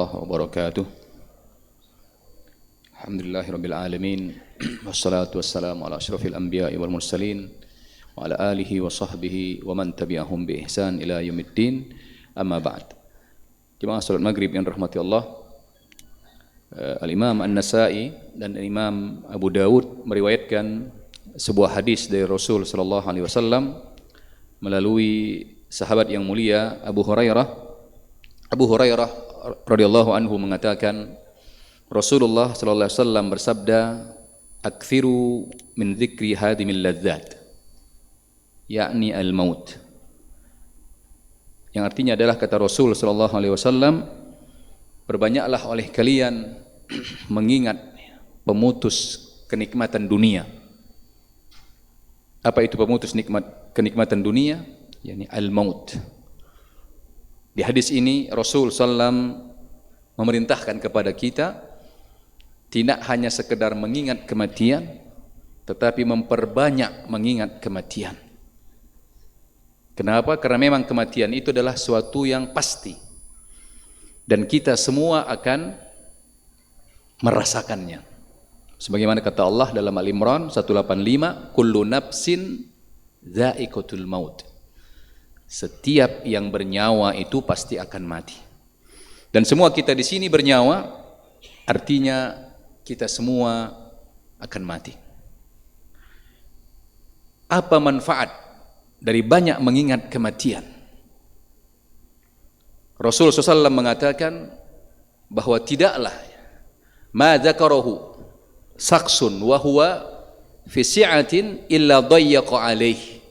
warahmatullahi wabarakatuh. Alhamdulillahirabbil alamin wassalatu wassalamu ala asyrafil anbiya'i wal mursalin wa ala alihi wa sahbihi wa man tabi'ahum bi ihsan ila yaumiddin. Amma ba'd. Jemaah salat maghrib yang rahmati Allah, Al-Imam An-Nasa'i dan Imam Abu Dawud meriwayatkan sebuah hadis dari Rasul sallallahu alaihi wasallam melalui sahabat yang mulia Abu Hurairah. Abu Hurairah radhiyallahu anhu mengatakan, Rasulullah sallallahu alaihi wasallam bersabda, "Aktsiru min dzikri hadimil ladzat." Yakni al-maut. Yang artinya adalah, kata Rasul sallallahu alaihi wasallam, berbanyaklah oleh kalian mengingat pemutus kenikmatan dunia. Apa itu pemutus kenikmatan dunia? Yakni al-maut. Di hadis ini Rasul sallam memerintahkan kepada kita tidak hanya sekedar mengingat kematian, tetapi memperbanyak mengingat kematian. Kenapa? Karena memang kematian itu adalah suatu yang pasti dan kita semua akan merasakannya. Sebagaimana kata Allah dalam Al-Imran 185, kullu nafsin dha'iqatul maut. Setiap yang bernyawa itu pasti akan mati. Dan semua kita di sini bernyawa, artinya kita semua akan mati. Apa manfaat dari banyak mengingat kematian? Rasul SAW mengatakan bahwa tidaklah ma dzakarahu saksun wa huwa fi si'atin illa dayyaqa alaihi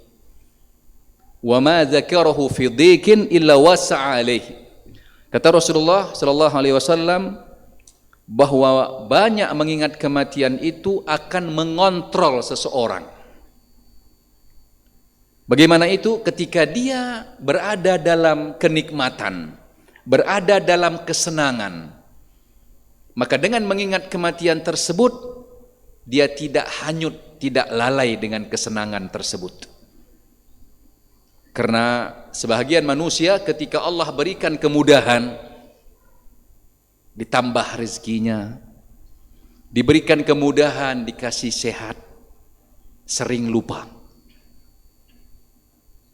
wa ma dzakarahu fi dhiqin illa wasa'a alaihi. Kata Rasulullah sallallahu alaihi wasallam bahwa banyak mengingat kematian itu akan mengontrol seseorang. Bagaimana itu? Ketika dia berada dalam kenikmatan, berada dalam kesenangan, maka dengan mengingat kematian tersebut dia tidak hanyut, tidak lalai dengan kesenangan tersebut. Karena sebahagian manusia ketika Allah berikan kemudahan, ditambah rezekinya, diberikan kemudahan, dikasih sehat, sering lupa.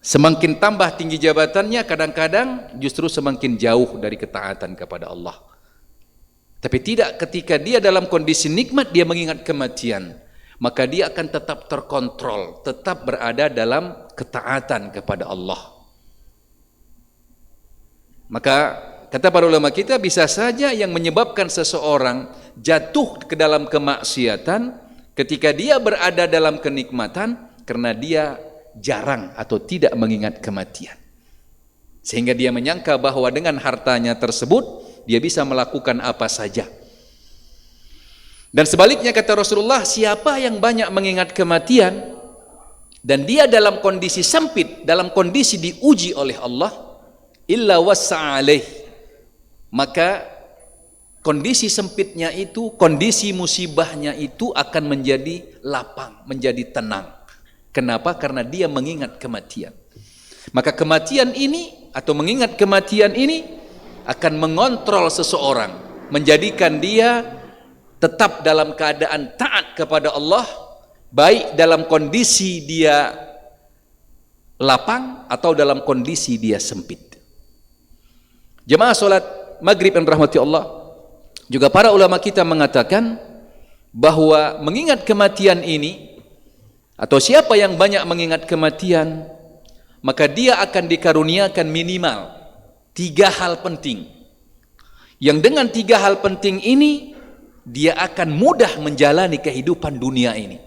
Semakin tambah tinggi jabatannya, kadang-kadang justru semakin jauh dari ketaatan kepada Allah. Tapi tidak, ketika dia dalam kondisi nikmat, dia mengingat kematian, maka dia akan tetap terkontrol, tetap berada dalam ketaatan kepada Allah. Maka kata para ulama kita, bisa saja yang menyebabkan seseorang jatuh ke dalam kemaksiatan ketika dia berada dalam kenikmatan karena dia jarang atau tidak mengingat kematian, sehingga dia menyangka bahwa dengan hartanya tersebut dia bisa melakukan apa saja. Dan sebaliknya kata Rasulullah, siapa yang banyak mengingat kematian dan dia dalam kondisi sempit, dalam kondisi diuji oleh Allah, illa wasa'alaih, maka kondisi sempitnya itu, kondisi musibahnya itu akan menjadi lapang, menjadi tenang. Kenapa? Karena dia mengingat kematian. Maka kematian ini atau mengingat kematian ini akan mengontrol seseorang, menjadikan dia tetap dalam keadaan taat kepada Allah, baik dalam kondisi dia lapang atau dalam kondisi dia sempit. Jemaah salat maghrib yang rahmati Allah, juga para ulama kita mengatakan bahwa mengingat kematian ini, atau siapa yang banyak mengingat kematian, maka dia akan dikaruniakan minimal 3 hal penting, yang dengan 3 hal penting ini dia akan mudah menjalani kehidupan dunia ini,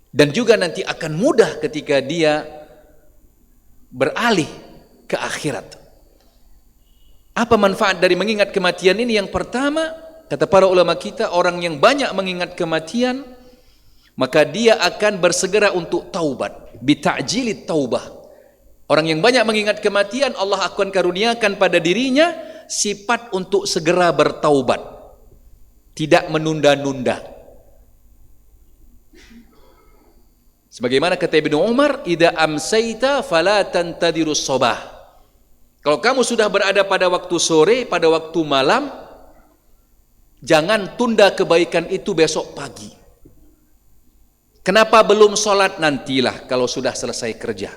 dan juga nanti akan mudah ketika dia beralih ke akhirat. Apa manfaat dari mengingat kematian ini? Yang pertama, kata para ulama kita, orang yang banyak mengingat kematian, maka dia akan bersegera untuk taubat, bita'jilit taubah. Orang yang banyak mengingat kematian, Allah akan karuniakan pada dirinya sifat untuk segera bertaubat, tidak menunda-nunda. Sebagaimana kata Ibnu Umar, idza amsayta fala tantadirus sabah. Kalau kamu sudah berada pada waktu sore, pada waktu malam, jangan tunda kebaikan itu besok pagi. Kenapa belum sholat? Nantilah kalau sudah selesai kerja.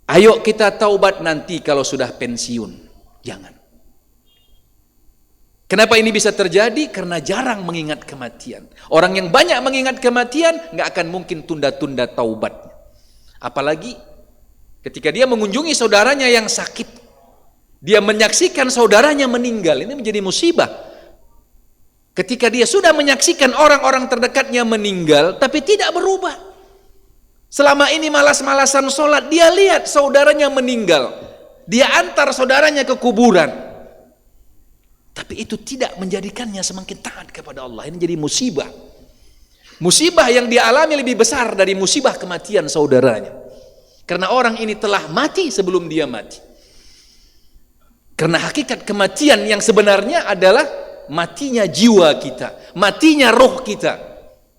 Ayo kita taubat nanti kalau sudah pensiun. Jangan. Kenapa ini bisa terjadi? Karena jarang mengingat kematian. Orang yang banyak mengingat kematian nggak akan mungkin tunda-tunda taubatnya. Apalagi ketika dia mengunjungi saudaranya yang sakit, dia menyaksikan saudaranya meninggal, ini menjadi musibah. Ketika dia sudah menyaksikan orang-orang terdekatnya meninggal, tapi tidak berubah. Selama ini malas-malasan sholat, dia lihat saudaranya meninggal, dia antar saudaranya ke kuburan. Tapi itu tidak menjadikannya semakin taat kepada Allah. Ini jadi musibah. Musibah yang dia alami lebih besar dari musibah kematian saudaranya. Karena orang ini telah mati sebelum dia mati. Karena hakikat kematian yang sebenarnya adalah matinya jiwa kita, matinya roh kita.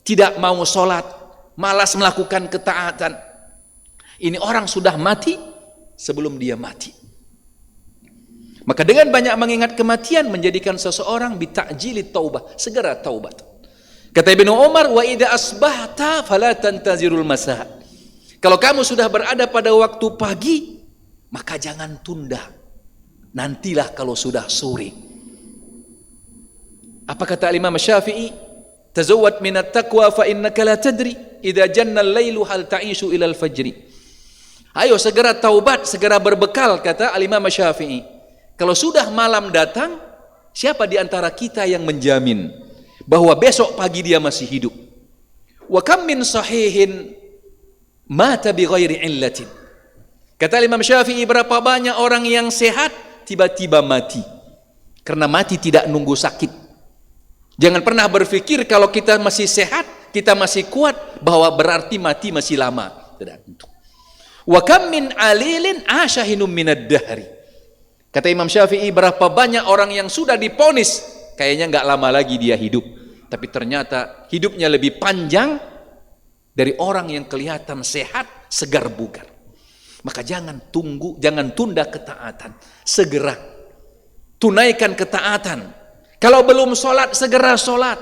Tidak mau sholat, malas melakukan ketaatan. Ini orang sudah mati sebelum dia mati. Maka dengan banyak mengingat kematian menjadikan seseorang bita'jili taubah, segera taubat. Kata Ibnu Umar, wa idza asbahta fala tantazirul masa. Kalau kamu sudah berada pada waktu pagi, maka jangan tunda. Nantilah kalau sudah sore. Apa kata Imam Syafi'i? Tazawwad minat taqwa fa innaka la tadri idza janna al-lailu hal ta'ishu ila al-fajri. Ayo segera taubat, segera berbekal, kata Imam Syafi'i. Kalau sudah malam datang, siapa di antara kita yang menjamin bahwa besok pagi dia masih hidup? Wa kam min sahihin mata bi ghairi illatin. Kata Imam Syafi'i, berapa banyak orang yang sehat tiba-tiba mati. Karena mati tidak nunggu sakit. Jangan pernah berpikir kalau kita masih sehat, kita masih kuat, bahwa berarti mati masih lama. Tidak. Wa kam min alilin asyahinum minad dahri. Kata Imam Syafi'i, berapa banyak orang yang sudah diponis kayaknya nggak lama lagi dia hidup, tapi ternyata hidupnya lebih panjang dari orang yang kelihatan sehat, segar bugar. Maka jangan tunda ketaatan, segera tunaikan ketaatan. Kalau belum sholat, segera sholat.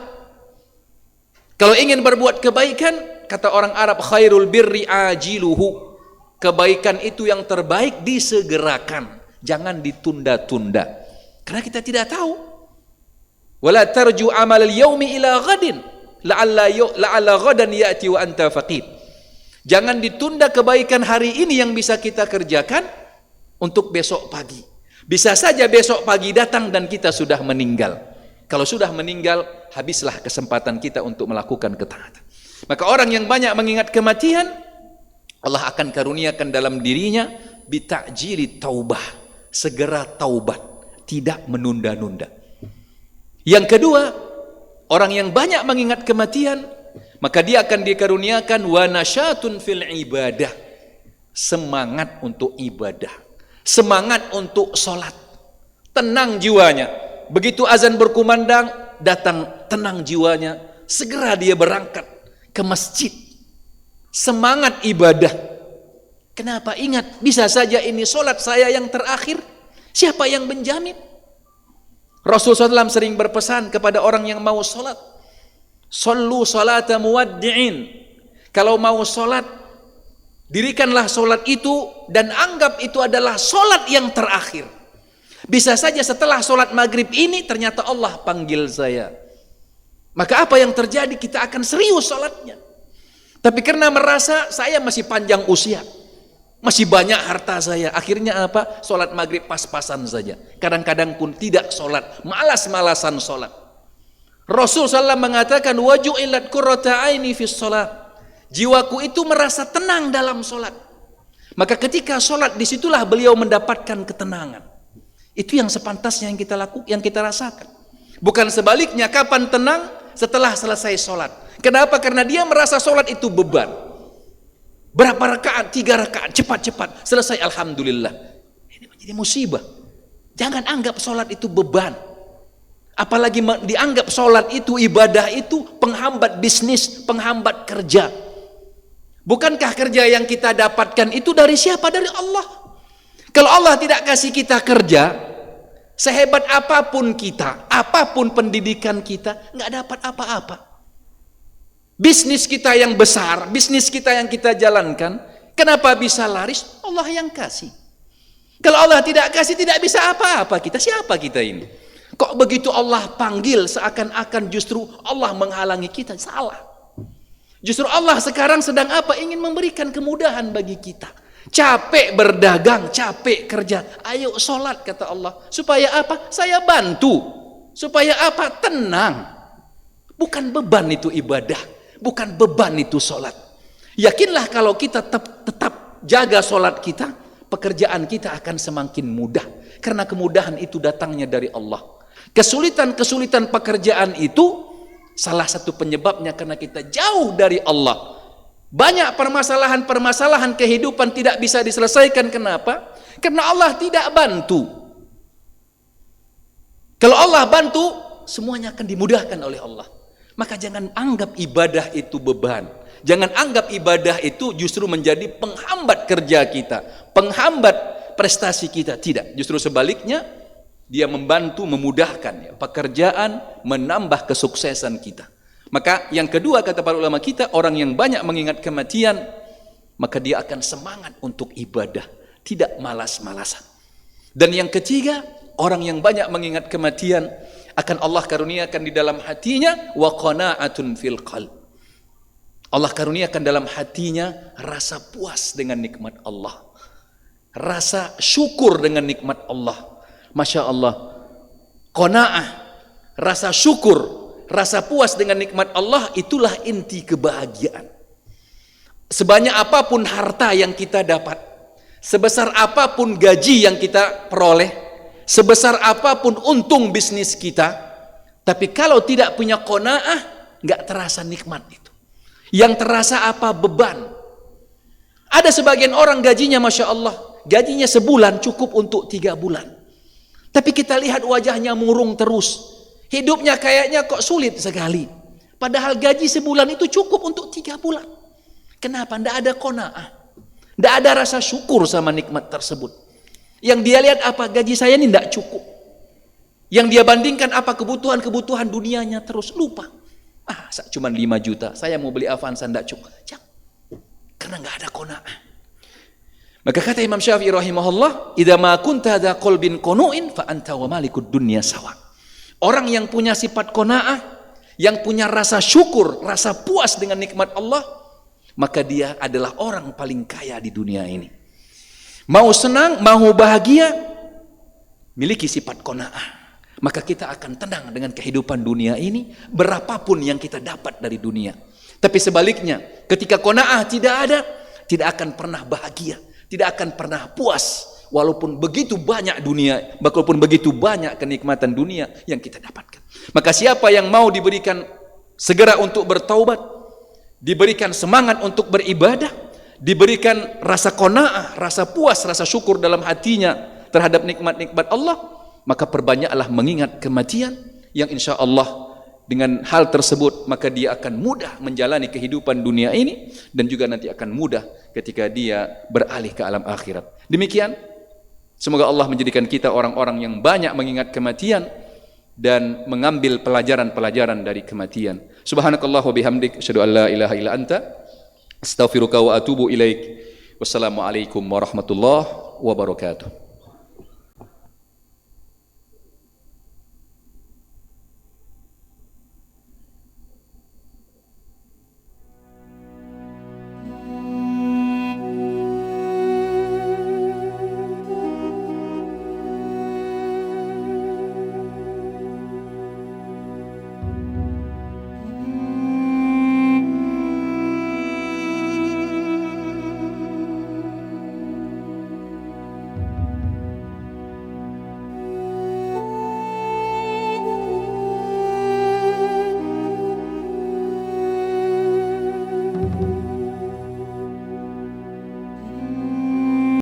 Kalau ingin berbuat kebaikan, kata orang Arab, khairul birri ajiluhu. Kebaikan itu yang terbaik disegerakan. Jangan ditunda-tunda. Karena kita tidak tahu. Wala tarju amal al-yaumi ila ghadin. La'alla ghadan ya'ti wa anta faqid. Jangan ditunda kebaikan hari ini yang bisa kita kerjakan untuk besok pagi. Bisa saja besok pagi datang dan kita sudah meninggal. Kalau sudah meninggal, habislah kesempatan kita untuk melakukan ketaatan. Maka orang yang banyak mengingat kematian, Allah akan karuniakan dalam dirinya bita'jili taubah. Segera taubat, tidak menunda-nunda. Yang kedua, orang yang banyak mengingat kematian, maka dia akan dikaruniakan wa nasyatun fil ibadah, semangat untuk ibadah, semangat untuk sholat, tenang jiwanya. Begitu azan berkumandang, datang tenang jiwanya, segera dia berangkat ke masjid, semangat ibadah. Kenapa? Ingat, bisa saja ini solat saya yang terakhir. Siapa yang menjamin? Rasulullah SAW sering berpesan kepada orang yang mau solat, sallu salata muwaddi'in. Kalau mau solat, dirikanlah solat itu dan anggap itu adalah solat yang terakhir. Bisa saja setelah solat maghrib ini ternyata Allah panggil saya. Maka apa yang terjadi? Kita akan serius solatnya. Tapi karena merasa saya masih panjang usia, masih banyak harta saya, akhirnya apa? Solat maghrib pas-pasan saja. Kadang-kadang pun tidak solat, malas-malasan solat. Rasul SAW mengatakan, waju'ilat qurrata aini fis solat. Jiwaku itu merasa tenang dalam solat. Maka ketika solat, disitulah beliau mendapatkan ketenangan. Itu yang sepantasnya yang kita lakukan, yang kita rasakan. Bukan sebaliknya, kapan tenang? Setelah selesai solat. Kenapa? Karena dia merasa solat itu beban. Berapa rakaat? 3 rakaat, cepat-cepat selesai, alhamdulillah. Ini menjadi musibah. Jangan anggap sholat itu beban. Apalagi dianggap sholat itu, ibadah itu penghambat bisnis, penghambat kerja. Bukankah kerja yang kita dapatkan itu dari siapa? Dari Allah. Kalau Allah tidak kasih kita kerja, sehebat apapun kita, apapun pendidikan kita, nggak dapat apa-apa. Bisnis kita yang besar, bisnis kita yang kita jalankan, kenapa bisa laris? Allah yang kasih. Kalau Allah tidak kasih, tidak bisa apa-apa kita. Siapa kita ini? Kok begitu Allah panggil seakan-akan justru Allah menghalangi kita? Salah. Justru Allah sekarang sedang apa? Ingin memberikan kemudahan bagi kita. Capek berdagang, capek kerja. Ayo sholat, kata Allah. Supaya apa? Saya bantu. Supaya apa? Tenang. Bukan beban itu ibadah. Bukan beban itu sholat. Yakinlah kalau kita tetap jaga sholat kita, pekerjaan kita akan semakin mudah. Karena kemudahan itu datangnya dari Allah. Kesulitan-kesulitan pekerjaan itu salah satu penyebabnya karena kita jauh dari Allah. Banyak permasalahan-permasalahan kehidupan tidak bisa diselesaikan. Kenapa? Karena Allah tidak bantu. Kalau Allah bantu, semuanya akan dimudahkan oleh Allah. Maka jangan anggap ibadah itu beban. Jangan anggap ibadah itu justru menjadi penghambat kerja kita, penghambat prestasi kita. Tidak, justru sebaliknya, dia membantu, memudahkan pekerjaan, menambah kesuksesan kita. Maka yang kedua kata para ulama kita, orang yang banyak mengingat kematian, maka dia akan semangat untuk ibadah, tidak malas-malasan. Dan yang ketiga, orang yang banyak mengingat kematian, akan Allah karuniakan di dalam hatinya wa qanaatun fil qalb. Allah karuniakan dalam hatinya rasa puas dengan nikmat Allah, rasa syukur dengan nikmat Allah. Masya Allah, qanaah, rasa syukur, rasa puas dengan nikmat Allah, itulah inti kebahagiaan. Sebanyak apapun harta yang kita dapat, sebesar apapun gaji yang kita peroleh, sebesar apapun untung bisnis kita, tapi kalau tidak punya qanaah, nggak terasa nikmat itu. Yang terasa apa? Beban. Ada sebagian orang gajinya Masya Allah, gajinya sebulan cukup untuk 3 bulan. Tapi kita lihat wajahnya murung terus. Hidupnya kayaknya kok sulit sekali. Padahal gaji sebulan itu cukup untuk 3 bulan. Kenapa? Tidak ada qanaah. Tidak ada rasa syukur sama nikmat tersebut. Yang dia lihat apa? Gaji saya ini tidak cukup. Yang dia bandingkan apa? Kebutuhan-kebutuhan dunianya terus lupa. Cuma 5 juta. Saya mau beli Avanza tidak cukup. Karena nggak ada qanaah. Maka kata Imam Syafi'i rahimahullah, "Idza ma kunta dza qalbin qanu'in fa anta wa malikud dunya sawa." Orang yang punya sifat qanaah, yang punya rasa syukur, rasa puas dengan nikmat Allah, maka dia adalah orang paling kaya di dunia ini. Mau senang, mau bahagia, miliki sifat qanaah. Maka kita akan tenang dengan kehidupan dunia ini, berapapun yang kita dapat dari dunia. Tapi sebaliknya, ketika qanaah tidak ada, tidak akan pernah bahagia, tidak akan pernah puas. Walaupun begitu banyak dunia, walaupun begitu banyak kenikmatan dunia yang kita dapatkan. Maka siapa yang mau diberikan segera untuk bertaubat, diberikan semangat untuk beribadah, diberikan rasa qanaah, rasa puas, rasa syukur dalam hatinya terhadap nikmat-nikmat Allah, maka perbanyaklah mengingat kematian yang insya Allah dengan hal tersebut maka dia akan mudah menjalani kehidupan dunia ini dan juga nanti akan mudah ketika dia beralih ke alam akhirat. Demikian. Semoga Allah menjadikan kita orang-orang yang banyak mengingat kematian dan mengambil pelajaran-pelajaran dari kematian. Subhanakallah wa bihamdik, asyhadu an la ilaha illa anta, astaghfiruka wa atubu ilaik. Wassalamualaikum warahmatullahi wabarakatuh.